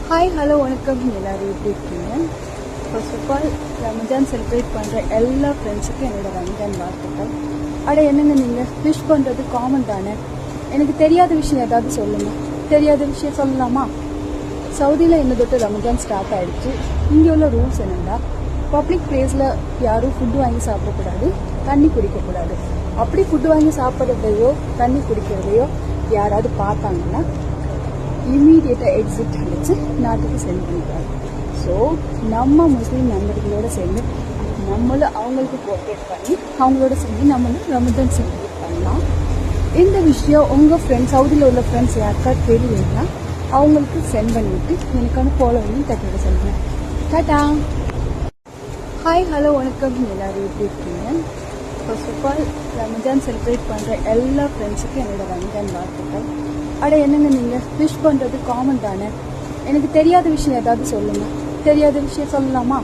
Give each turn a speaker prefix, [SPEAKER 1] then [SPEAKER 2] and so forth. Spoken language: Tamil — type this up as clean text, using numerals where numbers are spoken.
[SPEAKER 1] ஹாய் ஹலோ வணக்கம். எல்லோரும் எப்படி இருக்கீங்க? First of all Ramzan celebrate பண்ணுற எல்லா ஃப்ரெண்ட்ஸுக்கும் என்னோடய ரமஜான் வாழ்த்துக்கள். என்னங்க நீங்கள் விஷ் பண்ணுறது காமன் தானே. எனக்கு தெரியாத விஷயம் ஏதாவது சொல்லுங்கள். தெரியாத விஷயம் சொல்லலாமா? சவுதியில் என்ன தொட்டு ரமஜான் ஸ்டார்ட் ஆகிடுச்சு. இங்கே உள்ள ரூல்ஸ் என்னென்னா, பப்ளிக் பிளேஸில் யாரும் ஃபுட்டு வாங்கி சாப்பிடக்கூடாது, தண்ணி குடிக்கக்கூடாது. அப்படி ஃபுட்டு வாங்கி சாப்பிட்றதையோ தண்ணி குடிக்கிறதையோ யாராவது பார்த்தாங்கன்னா இமீடியட்டாக எக்ஸிட் அடித்து நாட்டுக்கு சென்ட் பண்ணிடுவாங்க. ஸோ நம்ம முஸ்லீம் நண்பர்களோடு சேர்ந்து நம்மளும் அவங்களுக்கு கோஆப்ரேட் பண்ணி அவங்களோட சேர்ந்து நம்மளும் ரமஜான் செலிப்ரேட் பண்ணலாம். இந்த விஷயம் உங்கள் ஃப்ரெண்ட்ஸ், சவுதியில் உள்ள ஃப்ரெண்ட்ஸ் யாருக்காவது தெரியலைன்னா அவங்களுக்கு சென்ட் பண்ணிவிட்டு எனக்கான ஃபாலோவிங் தட்டிவிட சொல்லுங்கள். டாட்டா. ஹாய் ஹலோ வணக்கம். எல்லோரும் எப்படி இருக்கீங்க? First of all Ramzan celebrate பண்ணுற எல்லா ஃப்ரெண்ட்ஸுக்கும் என்னோடய ரமஜான் வாழ்த்துக்கள். என்னங்க நீங்கள் விஷ் பண்ணுறது காமன் தானே. எனக்கு தெரியாத விஷயம் ஏதாவது சொல்லுங்கள். தெரியாத விஷயம் சொல்லலாமா?